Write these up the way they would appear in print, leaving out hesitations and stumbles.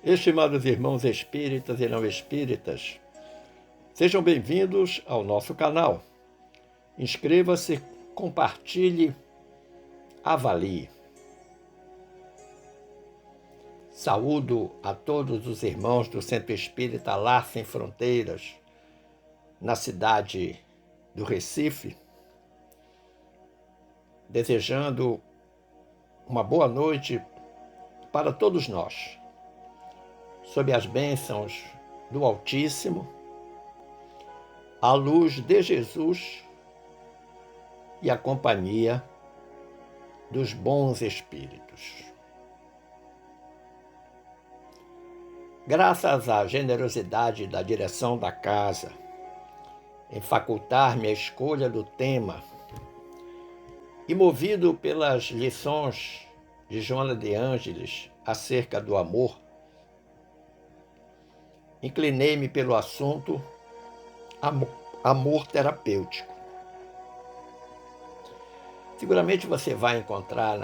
Estimados irmãos espíritas e não espíritas, sejam bem-vindos ao nosso canal. Inscreva-se, compartilhe, avalie. Saúdo a todos os irmãos do Centro Espírita Lar Sem Fronteiras, na cidade do Recife, desejando uma boa noite para todos nós, sob as bênçãos do Altíssimo, à luz de Jesus e a companhia dos bons espíritos. Graças à generosidade da direção da casa em facultar-me a escolha do tema e movido pelas lições de Joana de Ângeles acerca do amor, inclinei-me pelo assunto amor terapêutico. Seguramente você vai encontrar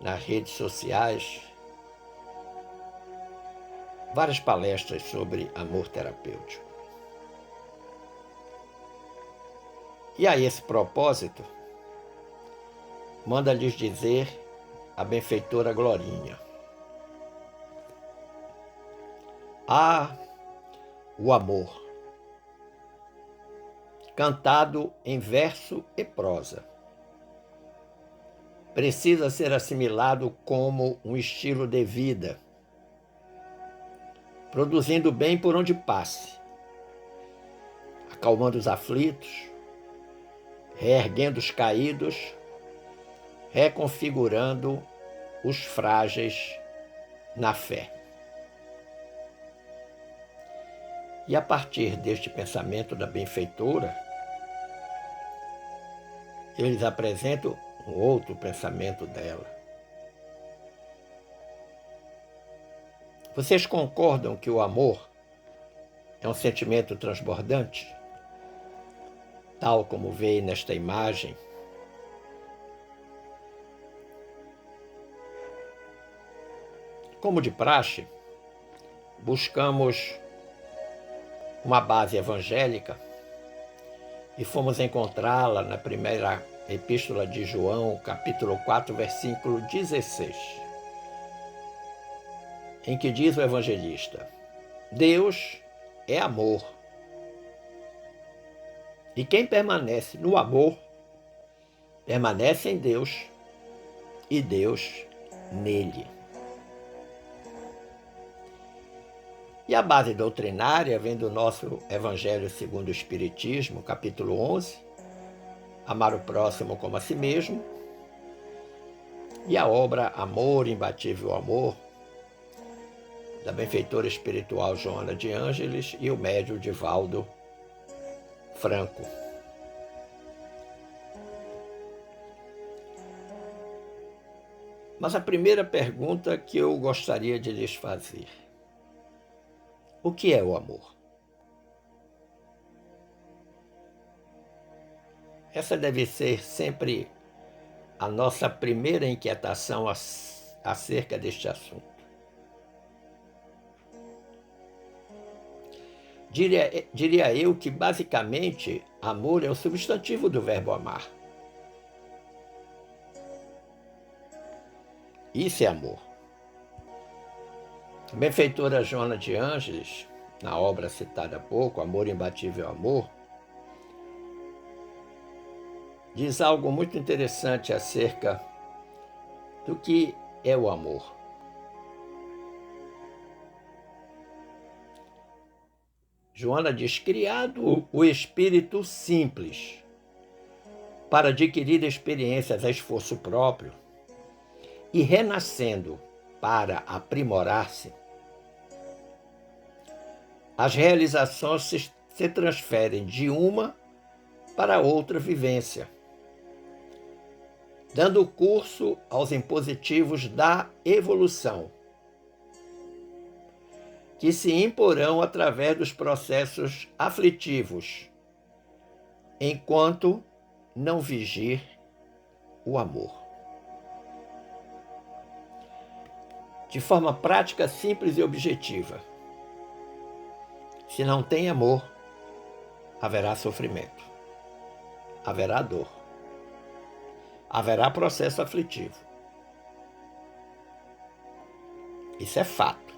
nas redes sociais várias palestras sobre amor terapêutico. E a esse propósito, manda lhes dizer a benfeitora Glorinha: o amor, cantado em verso e prosa, precisa ser assimilado como um estilo de vida, produzindo bem por onde passe, acalmando os aflitos, reerguendo os caídos, reconfigurando os frágeis na fé. E a partir deste pensamento da benfeitora, eles apresentam um outro pensamento dela. Vocês concordam que o amor é um sentimento transbordante? Tal como veio nesta imagem, como de praxe, buscamos uma base evangélica e fomos encontrá-la na primeira epístola de João, capítulo 4, versículo 16, em que diz o evangelista: Deus é amor. E quem permanece no amor, permanece em Deus e Deus nele. E a base doutrinária vem do nosso Evangelho segundo o Espiritismo, capítulo 11, amar o próximo como a si mesmo, e a obra Amor, Imbatível Amor, da benfeitora espiritual Joana de Ângeles e o médium Divaldo Franco. Mas a primeira pergunta que eu gostaria de lhes fazer: o que é o amor? Essa deve ser sempre a nossa primeira inquietação acerca deste assunto. Diria eu que, basicamente, amor é o substantivo do verbo amar. Isso é amor. A benfeitora Joana de Ângeles, na obra citada há pouco, Amor, Imbatível Amor, diz algo muito interessante acerca do que é o amor. Joana diz: criado o espírito simples para adquirir experiências a esforço próprio e renascendo para aprimorar-se, as realizações se transferem de uma para outra vivência, dando curso aos impositivos da evolução, que se imporão através dos processos aflitivos, enquanto não vigir o amor. de forma prática, simples e objetiva. Se não tem amor, haverá sofrimento, haverá dor, haverá processo aflitivo. Isso é fato.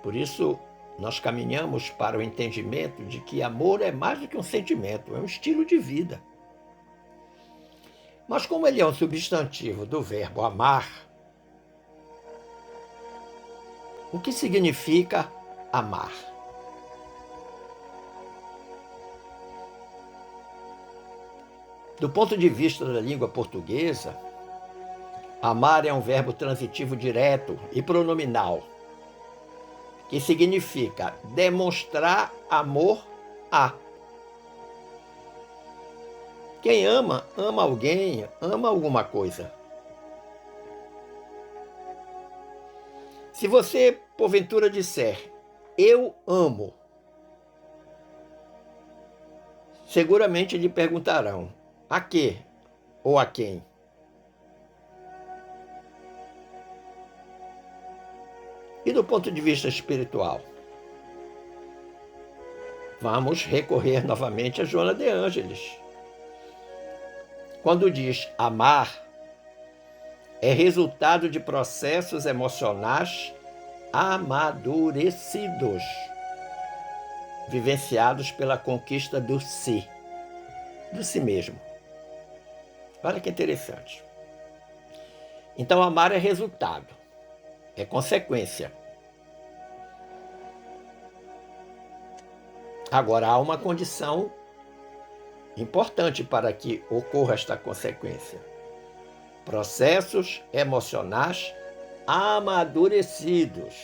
Por isso, nós caminhamos para o entendimento de que amor é mais do que um sentimento, é um estilo de vida. Mas como ele é um substantivo do verbo amar, o que significa amar? Do ponto de vista da língua portuguesa, amar é um verbo transitivo direto e pronominal, que significa demonstrar amor a. Quem ama, ama alguém, ama alguma coisa. Se você, porventura, disser, eu amo, seguramente lhe perguntarão, a quê ou a quem? E do ponto de vista espiritual? Vamos recorrer novamente a Joana de Ângeles. Quando diz amar, é resultado de processos emocionais amadurecidos, vivenciados pela conquista do si mesmo. Olha que interessante. Então, amar é resultado, é consequência. Agora, há uma condição importante para que ocorra esta consequência. Processos emocionais amadurecidos.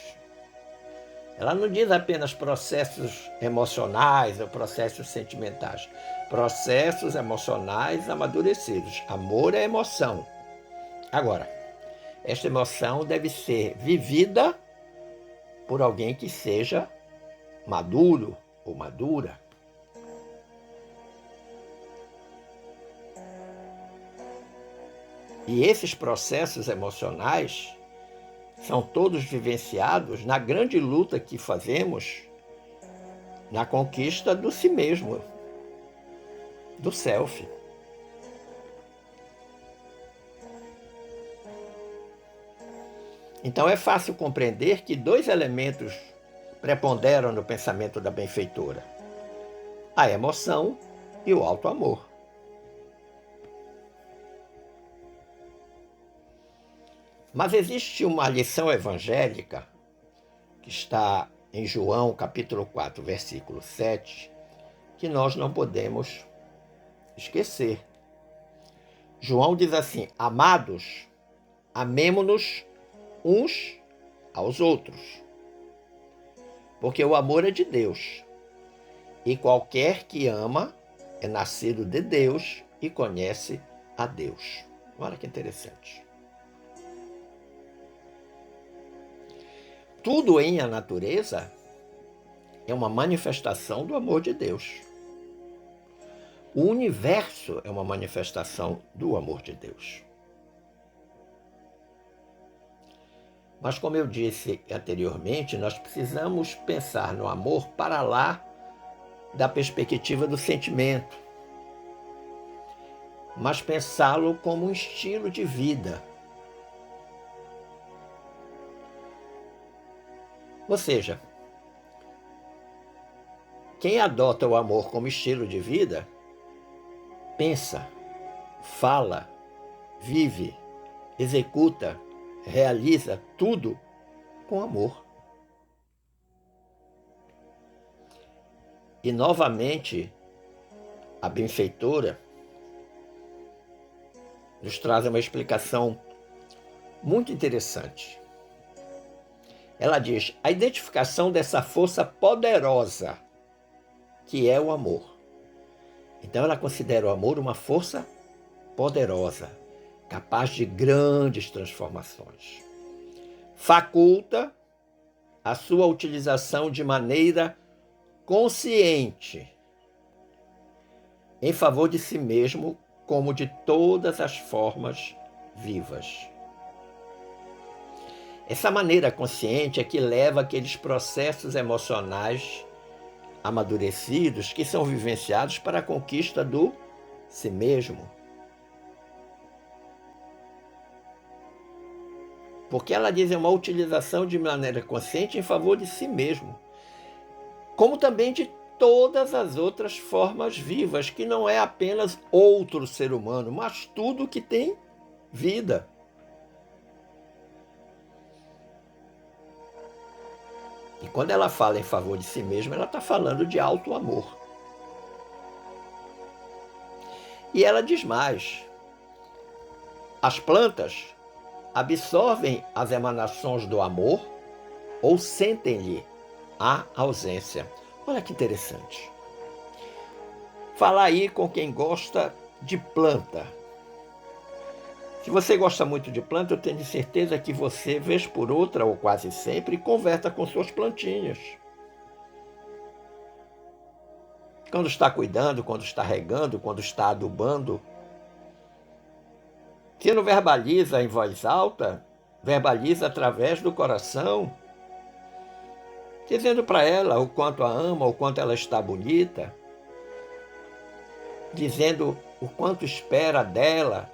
Ela não diz apenas processos emocionais ou processos sentimentais. Processos emocionais amadurecidos. Amor é emoção. Agora, esta emoção deve ser vivida por alguém que seja maduro ou madura. E esses processos emocionais são todos vivenciados na grande luta que fazemos na conquista do si mesmo, do self. Então é fácil compreender que dois elementos preponderam no pensamento da benfeitora: a emoção e o auto-amor. Mas existe uma lição evangélica que está em João, capítulo 4, versículo 7, que nós não podemos esquecer. João diz assim: amados, amemo-nos uns aos outros, porque o amor é de Deus, e qualquer que ama é nascido de Deus e conhece a Deus. Olha que interessante. Tudo em a natureza é uma manifestação do amor de Deus. O universo é uma manifestação do amor de Deus. Mas, como eu disse anteriormente, nós precisamos pensar no amor para lá da perspectiva do sentimento, mas pensá-lo como um estilo de vida. Ou seja, quem adota o amor como estilo de vida, pensa, fala, vive, executa, realiza tudo com amor. E novamente, a benfeitora nos traz uma explicação muito interessante. Ela diz: a identificação dessa força poderosa que é o amor. Então ela considera o amor uma força poderosa, capaz de grandes transformações. Faculta a sua utilização de maneira consciente em favor de si mesmo, como de todas as formas vivas. Essa maneira consciente é que leva aqueles processos emocionais amadurecidos que são vivenciados para a conquista do si mesmo. Porque ela diz é uma utilização de maneira consciente em favor de si mesmo, como também de todas as outras formas vivas, que não é apenas outro ser humano, mas tudo que tem vida. E quando ela fala em favor de si mesma, ela está falando de alto amor. E ela diz mais: as plantas absorvem as emanações do amor ou sentem-lhe a ausência. Olha que interessante. Falar aí com quem gosta de planta. Se você gosta muito de planta, eu tenho certeza que você, vez por outra ou quase sempre, conversa com suas plantinhas. Quando está cuidando, quando está regando, quando está adubando. Se não verbaliza em voz alta, verbaliza através do coração, dizendo para ela o quanto a ama, o quanto ela está bonita, dizendo o quanto espera dela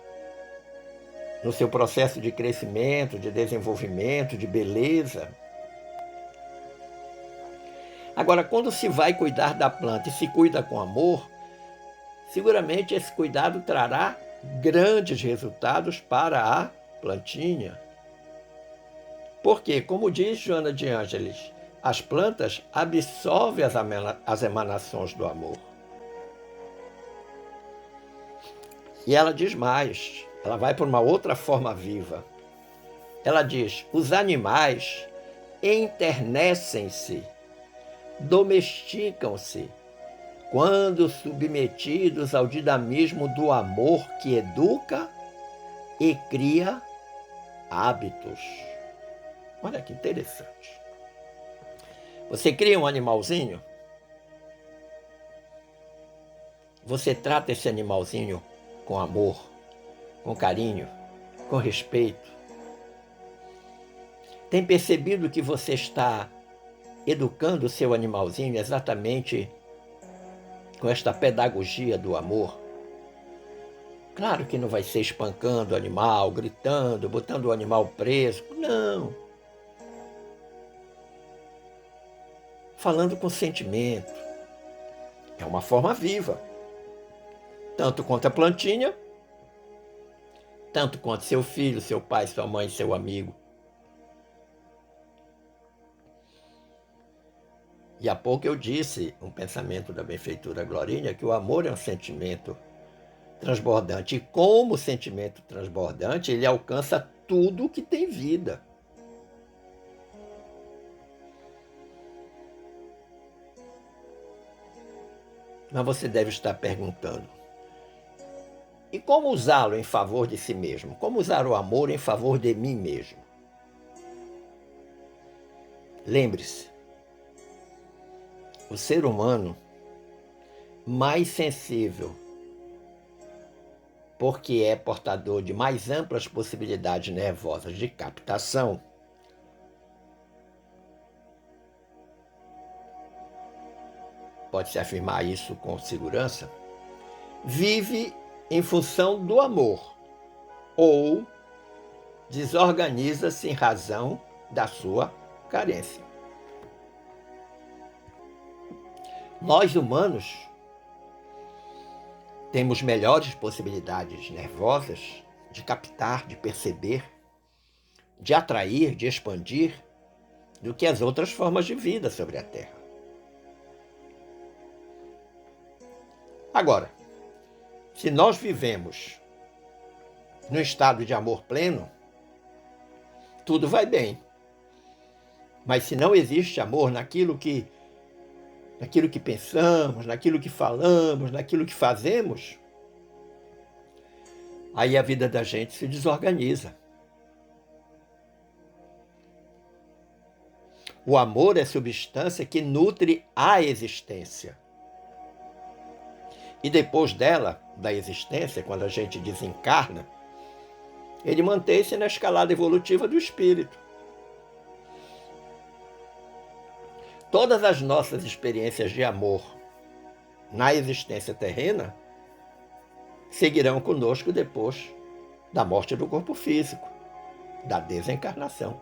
no seu processo de crescimento, de desenvolvimento, de beleza. Agora, quando se vai cuidar da planta e se cuida com amor, seguramente esse cuidado trará grandes resultados para a plantinha. Porque, como diz Joana de Ângeles, as plantas absorvem as emanações do amor. E ela diz mais, ela vai para uma outra forma viva. Ela diz: os animais enternecem-se, domesticam-se, quando submetidos ao dinamismo do amor que educa e cria hábitos. Olha que interessante. Você cria um animalzinho, você trata esse animalzinho com amor, com carinho, com respeito. Tem percebido que você está educando o seu animalzinho exatamente com esta pedagogia do amor? Claro que não vai ser espancando o animal, gritando, botando o animal preso. Não. Falando com sentimento. É uma forma viva. Tanto quanto a plantinha, tanto quanto seu filho, seu pai, sua mãe, seu amigo. E há pouco eu disse, um pensamento da benfeitora Glorinha, que o amor é um sentimento transbordante. E como sentimento transbordante, ele alcança tudo que tem vida. Mas você deve estar perguntando: e como usá-lo em favor de si mesmo? Como usar o amor em favor de mim mesmo? Lembre-se, o ser humano mais sensível, porque é portador de mais amplas possibilidades nervosas de captação, pode-se afirmar isso com segurança, vive em função do amor ou desorganiza-se em razão da sua carência. Nós humanos temos melhores possibilidades nervosas de captar, de perceber, de atrair, de expandir do que as outras formas de vida sobre a Terra. Agora, se nós vivemos no estado de amor pleno, tudo vai bem. Mas se não existe amor naquilo que pensamos, naquilo que falamos, naquilo que fazemos, aí a vida da gente se desorganiza. O amor é substância que nutre a existência. E depois dela, da existência, quando a gente desencarna, ele mantém-se na escalada evolutiva do espírito. Todas as nossas experiências de amor na existência terrena seguirão conosco depois da morte do corpo físico, da desencarnação.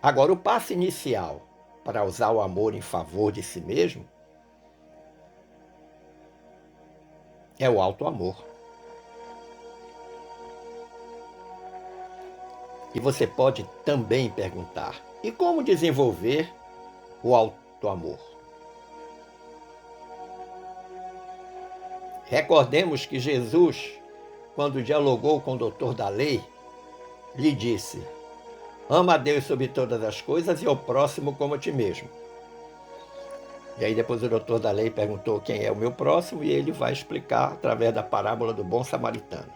Agora, o passo inicial para usar o amor em favor de si mesmo é o auto-amor. E você pode também perguntar: e como desenvolver o auto-amor? Recordemos que Jesus, quando dialogou com o doutor da lei, lhe disse: ama a Deus sobre todas as coisas e ao próximo como a ti mesmo. E aí depois o doutor da lei perguntou quem é o meu próximo, e ele vai explicar através da parábola do bom samaritano.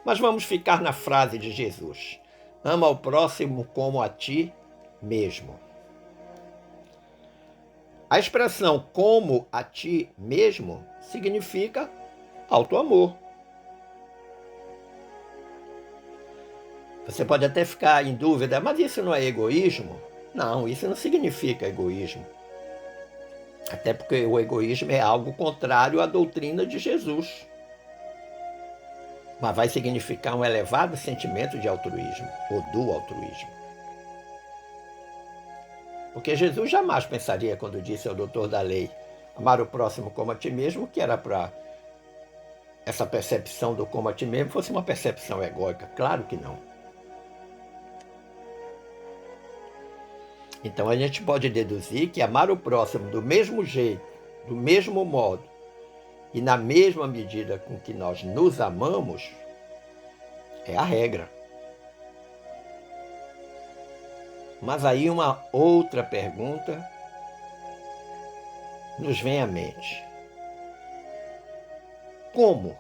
Mas vamos ficar na frase de Jesus: ama ao próximo como a ti mesmo. A expressão como a ti mesmo significa auto-amor. Você pode até ficar em dúvida, mas isso não é egoísmo? Não, isso não significa egoísmo. Até porque o egoísmo é algo contrário à doutrina de Jesus. Mas vai significar um elevado sentimento de altruísmo, ou do altruísmo. Porque Jesus jamais pensaria, quando disse ao doutor da lei, amar o próximo como a ti mesmo, que era para essa percepção do como a ti mesmo fosse uma percepção egóica. Claro que não. Então a gente pode deduzir que amar o próximo do mesmo jeito, do mesmo modo e na mesma medida com que nós nos amamos é a regra. Mas aí uma outra pergunta nos vem à mente: como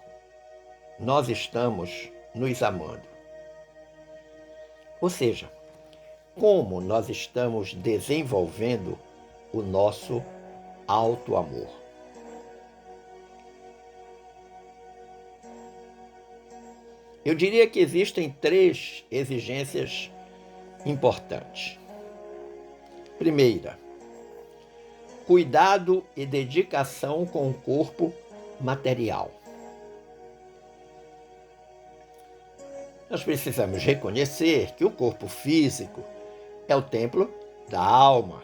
nós estamos nos amando? Ou seja, como nós estamos desenvolvendo o nosso auto-amor? Eu diria que existem 3 exigências importantes. Primeira, cuidado e dedicação com o corpo material. Nós precisamos reconhecer que o corpo físico é o templo da alma.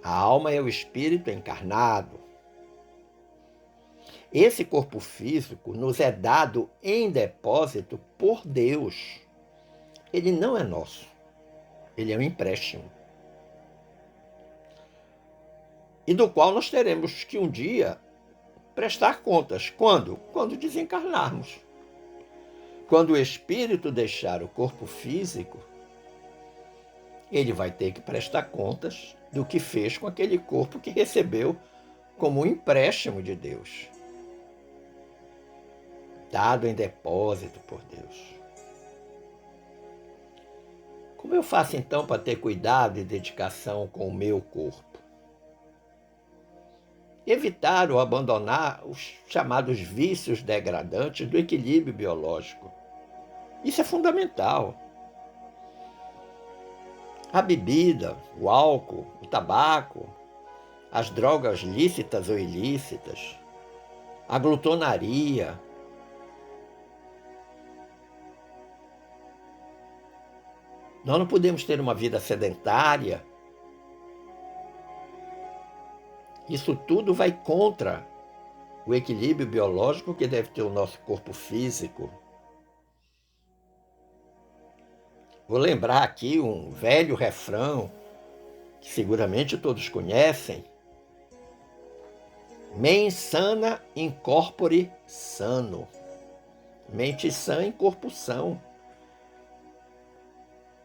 A alma é o espírito encarnado. Esse corpo físico nos é dado em depósito por Deus. Ele não é nosso. Ele é um empréstimo. E do qual nós teremos que um dia prestar contas. Quando? Quando desencarnarmos. Quando o espírito deixar o corpo físico, ele vai ter que prestar contas do que fez com aquele corpo que recebeu como um empréstimo de Deus, dado em depósito por Deus. Como eu faço então para ter cuidado e dedicação com o meu corpo? Evitar ou abandonar os chamados vícios degradantes do equilíbrio biológico. Isso é fundamental. A bebida, o álcool, o tabaco, as drogas lícitas ou ilícitas, a glutonaria, nós não podemos ter uma vida sedentária. Isso tudo vai contra o equilíbrio biológico que deve ter o nosso corpo físico. Vou lembrar aqui um velho refrão que seguramente todos conhecem: mens sana in corpore sano. Mente sã em corpo são.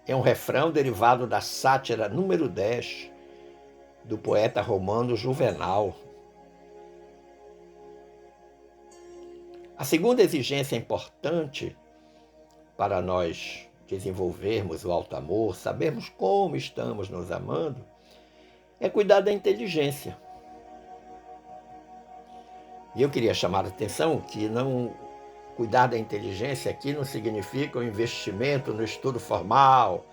É um refrão derivado da sátira número 10 do poeta romano Juvenal. A segunda exigência importante para nós desenvolvermos o alto amor, sabermos como estamos nos amando, é cuidar da inteligência. E eu queria chamar a atenção que não cuidar da inteligência aqui não significa um investimento no estudo formal,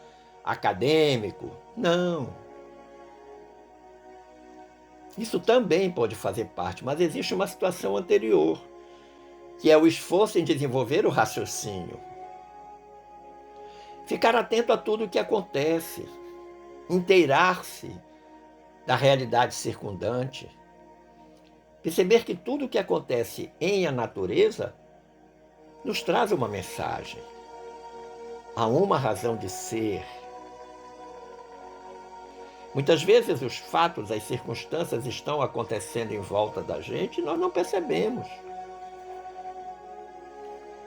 acadêmico. Não. Isso também pode fazer parte, mas existe uma situação anterior, que é o esforço em desenvolver o raciocínio. Ficar atento a tudo o que acontece, inteirar-se da realidade circundante, perceber que tudo o que acontece em a natureza nos traz uma mensagem. Há uma razão de ser. Muitas vezes os fatos, as circunstâncias estão acontecendo em volta da gente e nós não percebemos.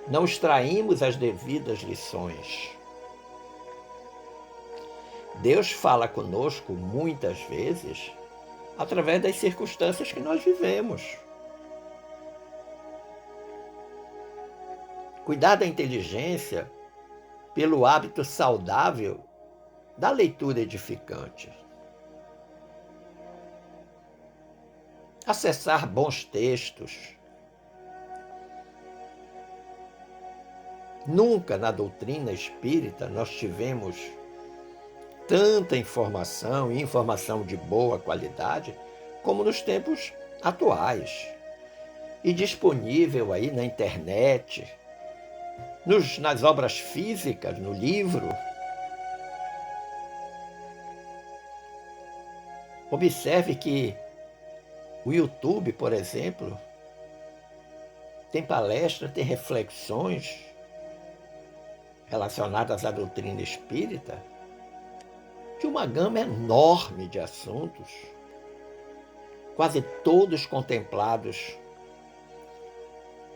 Não extraímos as devidas lições. Deus fala conosco muitas vezes através das circunstâncias que nós vivemos. Cuidar da inteligência pelo hábito saudável da leitura edificante. Acessar bons textos. Nunca na doutrina espírita nós tivemos tanta informação e informação de boa qualidade como nos tempos atuais. E disponível aí na internet, nas obras físicas, no livro. Observe que o YouTube, por exemplo, tem palestras, tem reflexões relacionadas à doutrina espírita de uma gama enorme de assuntos, quase todos contemplados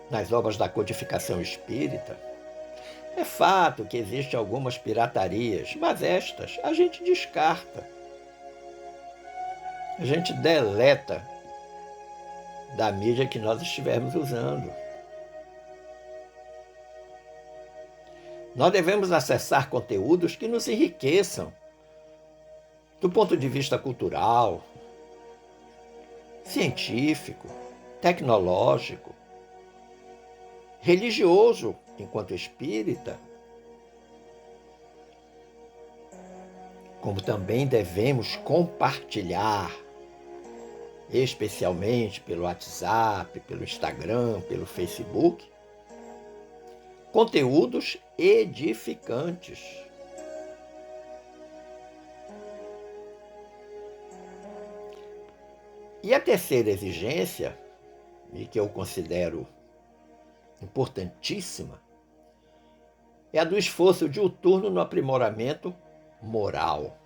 nas obras da codificação espírita. É fato que existem algumas piratarias, mas estas a gente descarta. A gente deleta da mídia que nós estivermos usando. Nós devemos acessar conteúdos que nos enriqueçam do ponto de vista cultural, científico, tecnológico, religioso, enquanto espírita, como também devemos compartilhar, especialmente pelo WhatsApp, pelo Instagram, pelo Facebook, conteúdos edificantes. E a terceira exigência, e que eu considero importantíssima, é a do esforço diuturno no aprimoramento moral.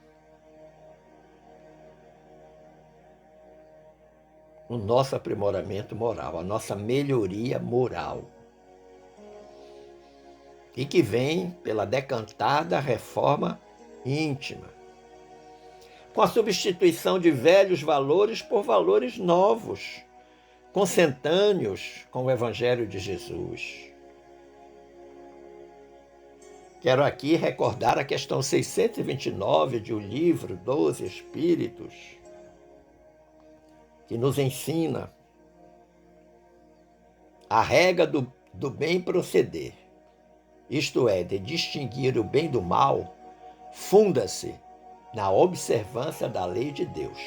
O nosso aprimoramento moral, a nossa melhoria moral. E que vem pela decantada reforma íntima, com a substituição de velhos valores por valores novos, consentâneos com o Evangelho de Jesus. Quero aqui recordar a questão 629 de O Livro dos Espíritos, que nos ensina a regra do bem proceder, isto é, de distinguir o bem do mal, funda-se na observância da lei de Deus.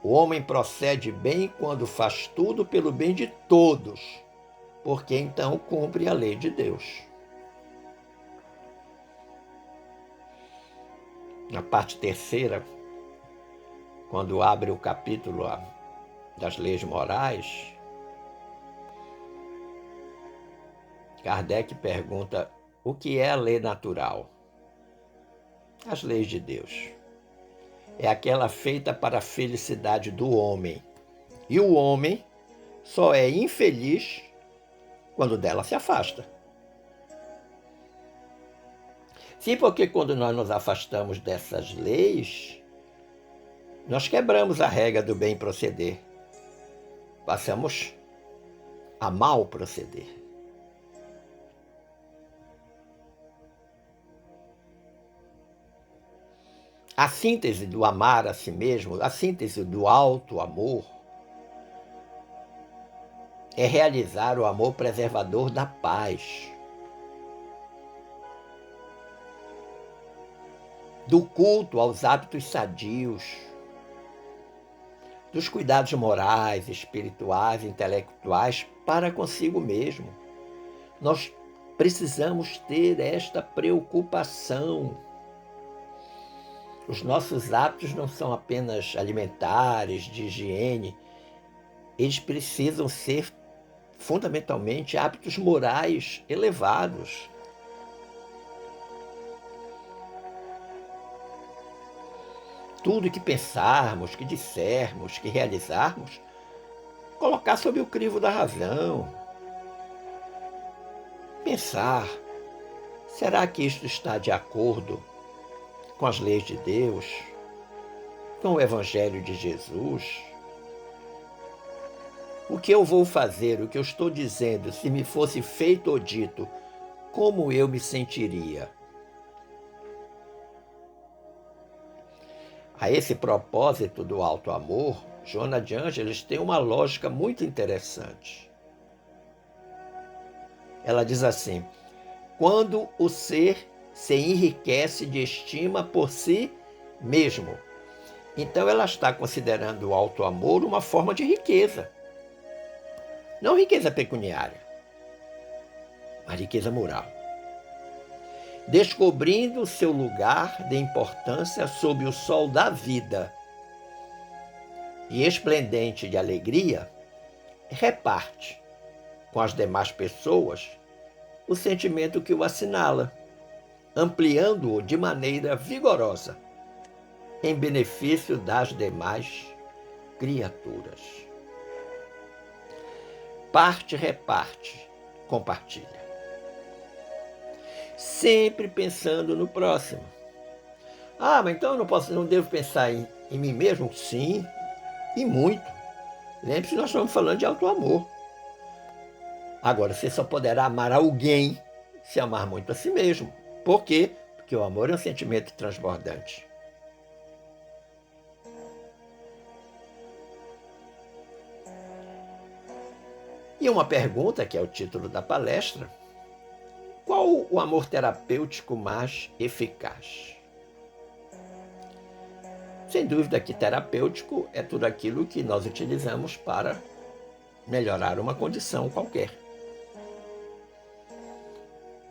O homem procede bem quando faz tudo pelo bem de todos, porque então cumpre a lei de Deus. Na parte terceira, quando abre o capítulo das leis morais, Kardec pergunta: o que é a lei natural? As leis de Deus. É aquela feita para a felicidade do homem. E o homem só é infeliz quando dela se afasta. Sim, porque quando nós nos afastamos dessas leis, nós quebramos a regra do bem proceder. Passamos a mal proceder. A síntese do amar a si mesmo, a síntese do alto amor, é realizar o amor preservador da paz, do culto aos hábitos sadios, dos cuidados morais, espirituais, intelectuais para consigo mesmo. Nós precisamos ter esta preocupação. Os nossos hábitos não são apenas alimentares, de higiene, eles precisam ser fundamentalmente hábitos morais elevados. Tudo que pensarmos, que dissermos, que realizarmos, colocar sob o crivo da razão. Pensar, será que isto está de acordo com as leis de Deus, com o Evangelho de Jesus? O que eu vou fazer, o que eu estou dizendo, se me fosse feito ou dito, como eu me sentiria? A esse propósito do alto amor, Joana de Ângeles tem uma lógica muito interessante. Ela diz assim: quando o ser se enriquece de estima por si mesmo, então ela está considerando o alto amor uma forma de riqueza. Não riqueza pecuniária, mas riqueza moral. Descobrindo seu lugar de importância sob o sol da vida e esplendente de alegria, reparte com as demais pessoas o sentimento que o assinala, ampliando-o de maneira vigorosa em benefício das demais criaturas. Parte, reparte, compartilha. Sempre pensando no próximo. Ah, mas então eu não devo pensar em mim mesmo? Sim, e muito. Lembre-se, nós estamos falando de alto amor. Agora, você só poderá amar alguém se amar muito a si mesmo. Por quê? Porque o amor é um sentimento transbordante. E uma pergunta, que é o título da palestra: qual o amor terapêutico mais eficaz? Sem dúvida que terapêutico é tudo aquilo que nós utilizamos para melhorar uma condição qualquer.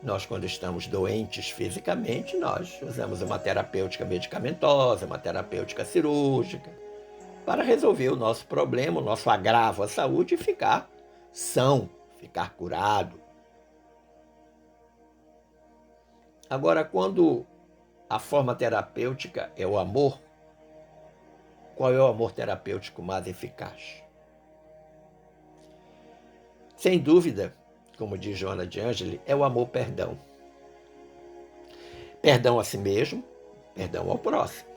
Nós, quando estamos doentes fisicamente, nós usamos uma terapêutica medicamentosa, uma terapêutica cirúrgica, para resolver o nosso problema, o nosso agravo à saúde e ficar são, ficar curado. Agora, quando a forma terapêutica é o amor, qual é o amor terapêutico mais eficaz? Sem dúvida, como diz Joana de Ângeles, é o amor-perdão. Perdão a si mesmo, perdão ao próximo.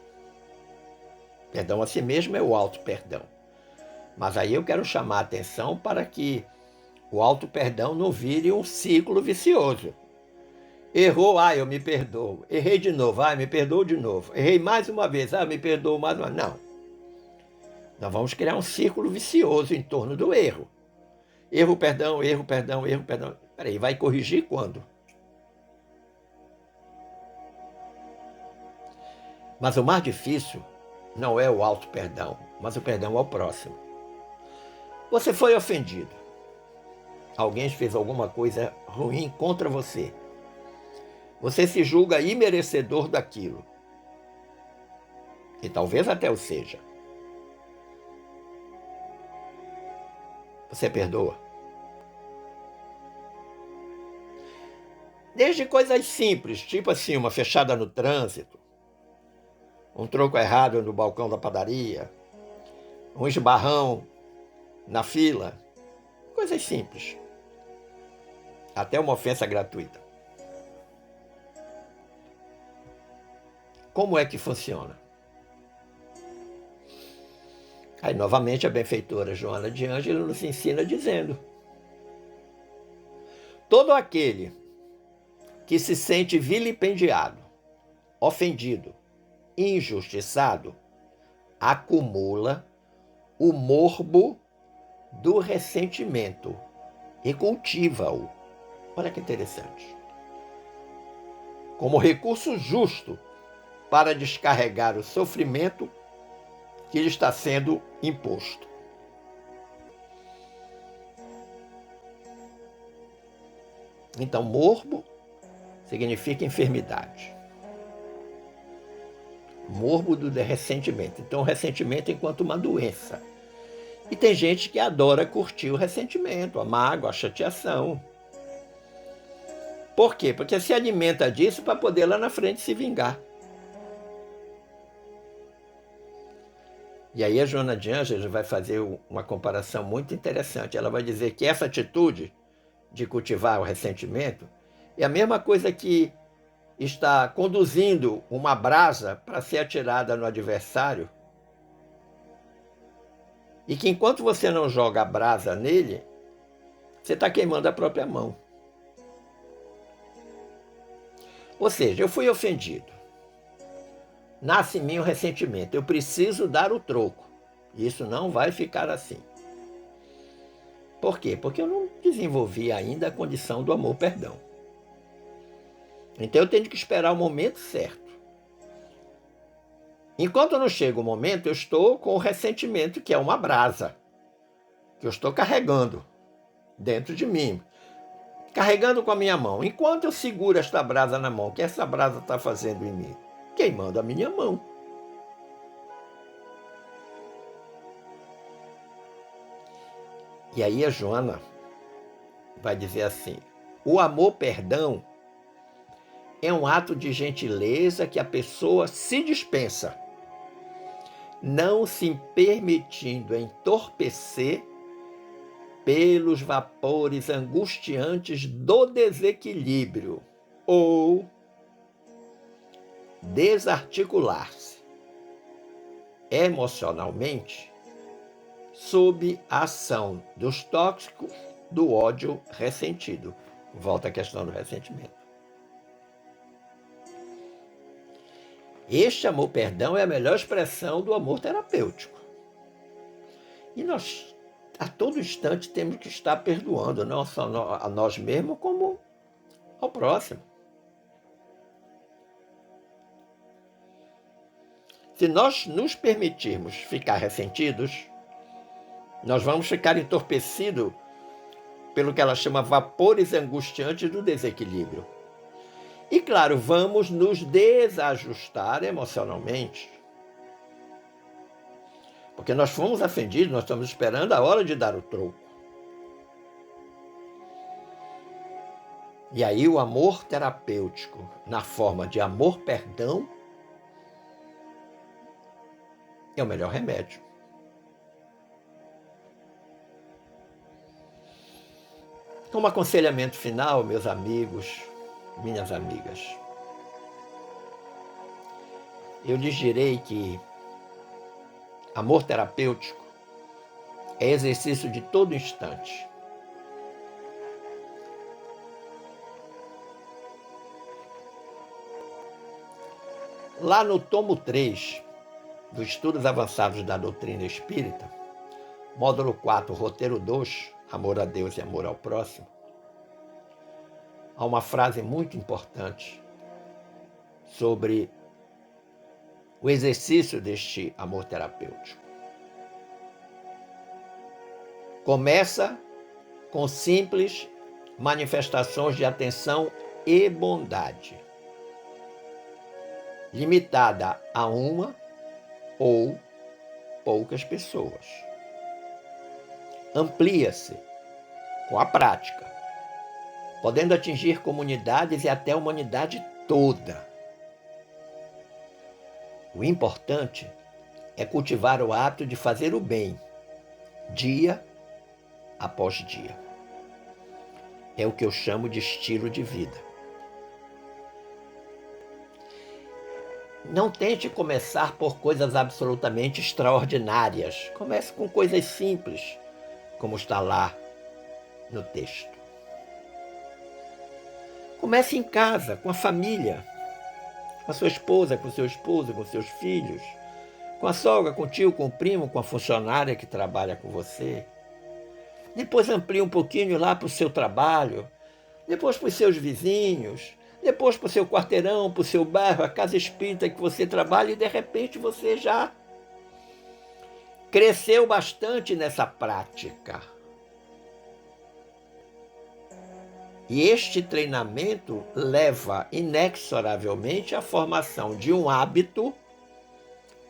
Perdão a si mesmo é o auto-perdão. Mas aí eu quero chamar a atenção para que o auto-perdão não vire um ciclo vicioso. Errou, eu me perdoo. Errei de novo, me perdoo de novo. Errei mais uma vez, eu me perdoo mais uma vez. Não. Nós vamos criar um círculo vicioso em torno do erro. Erro, perdão, erro, perdão, erro, perdão. Peraí, vai corrigir quando? Mas o mais difícil não é o auto-perdão, mas o perdão ao próximo. Você foi ofendido. Alguém fez alguma coisa ruim contra você. Você se julga imerecedor daquilo. E talvez até o seja. Você perdoa? Desde coisas simples, tipo assim, uma fechada no trânsito, um troco errado no balcão da padaria, um esbarrão na fila, coisas simples. Até uma ofensa gratuita. Como é que funciona? Aí, novamente, a benfeitora Joana de Ângeles nos ensina dizendo: todo aquele que se sente vilipendiado, ofendido, injustiçado, acumula o morbo do ressentimento e cultiva-o. Olha que interessante. Como recurso justo para descarregar o sofrimento que lhe está sendo imposto. Então, morbo significa enfermidade. Morbo do ressentimento. Então, o ressentimento enquanto uma doença. E tem gente que adora curtir o ressentimento, a mágoa, a chateação. Por quê? Porque se alimenta disso para poder lá na frente se vingar. E aí a Joana de Ângeles vai fazer uma comparação muito interessante. Ela vai dizer que essa atitude de cultivar o ressentimento é a mesma coisa que está conduzindo uma brasa para ser atirada no adversário, e que enquanto você não joga a brasa nele, você está queimando a própria mão. Ou seja, eu fui ofendido. Nasce em mim o ressentimento. Eu preciso dar o troco. Isso não vai ficar assim. Por quê? Porque eu não desenvolvi ainda a condição do amor-perdão. Então eu tenho que esperar o momento certo. Enquanto não chega o momento, eu estou com o ressentimento, que é uma brasa, que eu estou carregando dentro de mim, carregando com a minha mão. Enquanto eu seguro esta brasa na mão, o que essa brasa está fazendo em mim? Queimando a minha mão. E aí a Joana vai dizer assim: o amor-perdão é um ato de gentileza que a pessoa se dispensa, não se permitindo entorpecer pelos vapores angustiantes do desequilíbrio ou desarticular-se emocionalmente sob a ação dos tóxicos do ódio ressentido. Volta à questão do ressentimento. Este amor-perdão é a melhor expressão do amor terapêutico. E nós, a todo instante, temos que estar perdoando, não só a nós mesmos, como ao próximo. Se nós nos permitirmos ficar ressentidos, nós vamos ficar entorpecidos pelo que ela chama vapores angustiantes do desequilíbrio. E, claro, vamos nos desajustar emocionalmente. Porque nós fomos ofendidos, nós estamos esperando a hora de dar o troco. E aí o amor terapêutico, na forma de amor-perdão, é o melhor remédio. Como aconselhamento final, meus amigos, minhas amigas, eu lhes direi que amor terapêutico é exercício de todo instante. Lá no tomo 3 dos Estudos Avançados da Doutrina Espírita, módulo 4, roteiro 2, amor a Deus e amor ao próximo, há uma frase muito importante sobre o exercício deste amor terapêutico. Começa com simples manifestações de atenção e bondade, limitada a uma ou poucas pessoas. Amplia-se com a prática, podendo atingir comunidades e até a humanidade toda. O importante é cultivar o hábito de fazer o bem, dia após dia. É o que eu chamo de estilo de vida. Não tente começar por coisas absolutamente extraordinárias. Comece com coisas simples, como está lá no texto. Comece em casa, com a família, com a sua esposa, com o seu esposo, com seus filhos, com a sogra, com o tio, com o primo, com a funcionária que trabalha com você. depois amplia um pouquinho lá para o seu trabalho, depois para os seus vizinhos, depois para o seu quarteirão, para o seu bairro, a casa espírita que você trabalha, e de repente você já cresceu bastante nessa prática. E este treinamento leva inexoravelmente à formação de um hábito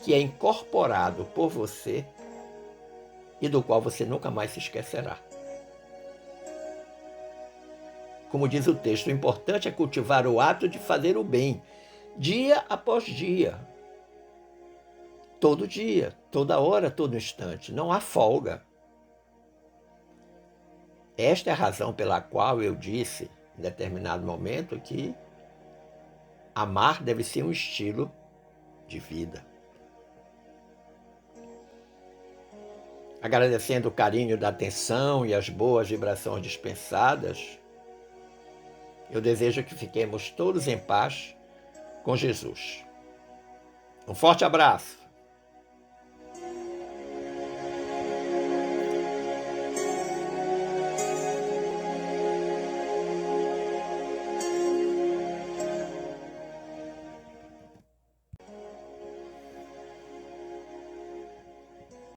que é incorporado por você e do qual você nunca mais se esquecerá. Como diz o texto, o importante é cultivar o ato de fazer o bem, dia após dia. Todo dia, toda hora, todo instante. Não há folga. Esta é a razão pela qual eu disse, em determinado momento, que amar deve ser um estilo de vida. Agradecendo o carinho da atenção e as boas vibrações dispensadas, eu desejo que fiquemos todos em paz com Jesus. Um forte abraço.